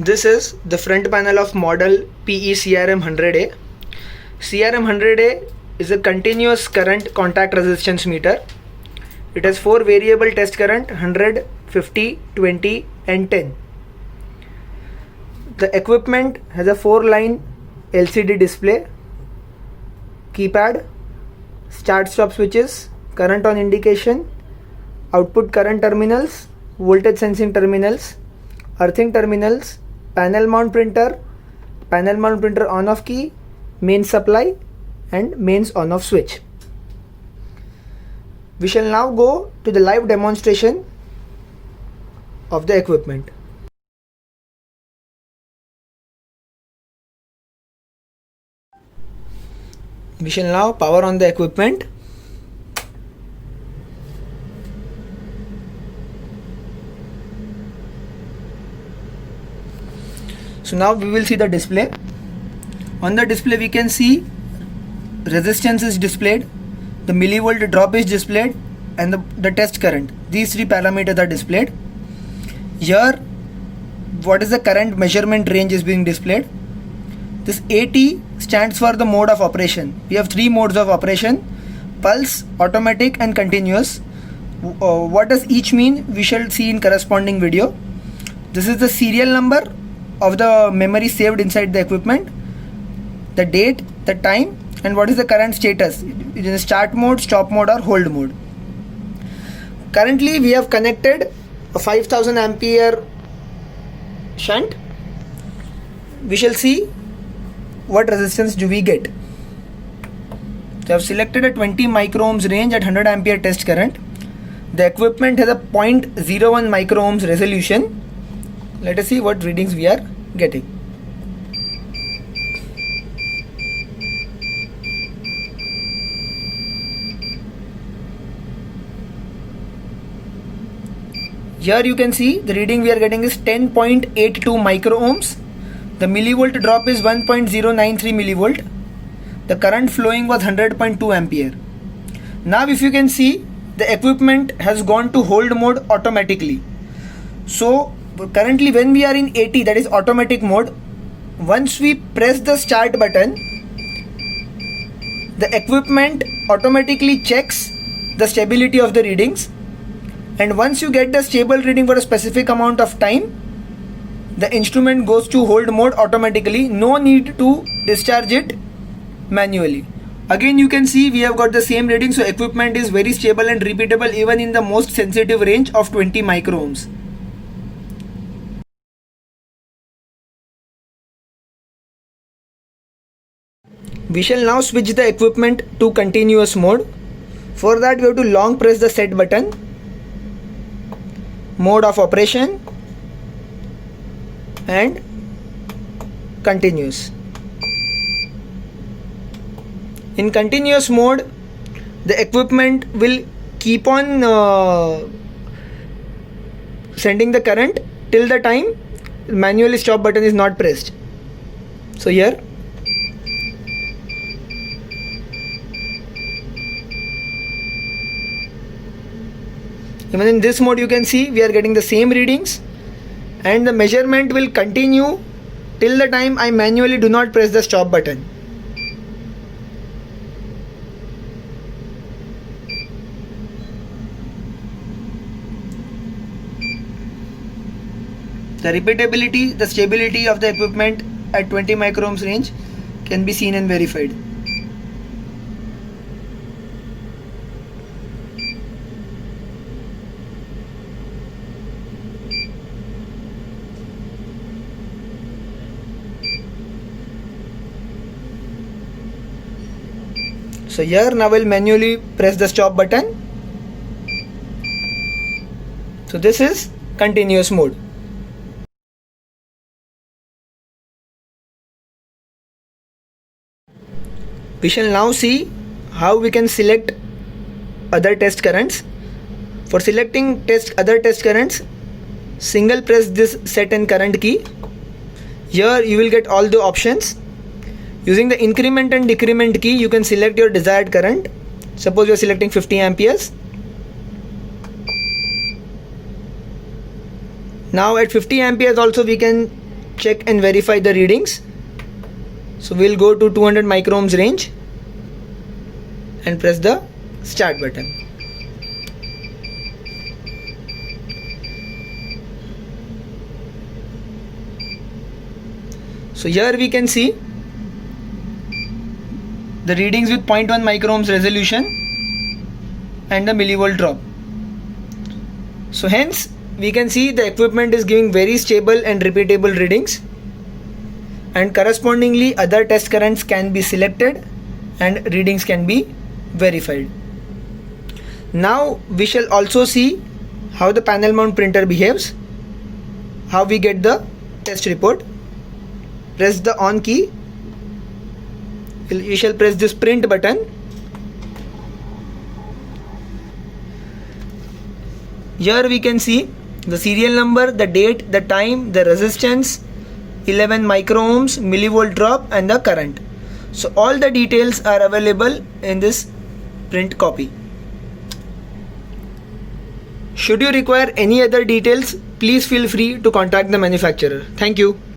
This is the front panel of model PE CRM 100A. CRM 100A is a continuous current contact resistance meter. It has 4 variable test current: 100, 50, 20 and 10. The equipment has a 4-line LCD display, keypad, start-stop switches, current on indication, output current terminals, voltage sensing terminals, earthing terminals, panel mount printer on off key, main supply and mains on off switch. We shall now go to the live demonstration of the equipment. We shall now power on the equipment. So now we will see the display. On the display we can see resistance is displayed, the millivolt drop is displayed and the test current. These 3 parameters are displayed. Here what is the current measurement range is being displayed. This AT stands for the mode of operation. We have 3 modes of operation: pulse, automatic and continuous. What does each mean we shall see in corresponding video. This is the serial number of the memory saved inside the equipment, the date, the time and what is the current status. It is start mode, stop mode or hold mode. Currently we have connected a 5000 ampere shunt. We shall see what resistance do we get. So I have selected a 20 microohms range at 100 ampere test current. The equipment has a 0.01 microohms resolution. Let us see what readings we are getting. Here you can see the reading we are getting is 10.82 microohms. The millivolt drop is 1.093 millivolt. The current flowing was 100.2 ampere. Now if you can see, the equipment has gone to hold mode automatically. So currently when we are in AT, that is automatic mode, once we press the start button, the equipment automatically checks the stability of the readings, and once you get the stable reading for a specific amount of time, the instrument goes to hold mode automatically. No need to discharge it manually. Again you can see we have got the same reading, so equipment is very stable and repeatable even in the most sensitive range of 20 microohms. We shall now switch the equipment to continuous mode. For that we have to long press the set button. Mode of operation and continuous. In continuous mode, the equipment will keep on sending the current till the time manually stop button is not pressed. So here even in this mode you can see we are getting the same readings, and the measurement will continue till the time I manually do not press the stop button. The repeatability, the stability of the equipment at 20 microohms range can be seen and verified. So here now we'll manually press the stop button. So this is continuous mode. We shall now see how we can select other test currents. For selecting other test currents, single press this set and current key. Here you will get all the options. Using the increment and decrement key, you can select your desired current. Suppose you are selecting 50 amperes. Now at 50 amperes also we can check and verify the readings. So we'll go to 200 microohms range and press the start button. So here we can see the readings with 0.1 microohms resolution and the millivolt drop. So hence we can see the equipment is giving very stable and repeatable readings, and correspondingly other test currents can be selected and readings can be verified. Now we shall also see how the panel mount printer behaves, how we get the test report. Press the on key. You shall press this print button. Here we can see the serial number, the date, the time, the resistance, 11 microohms, millivolt drop and the current. So all the details are available in this print copy. Should you require any other details, please feel free to contact the manufacturer. Thank you.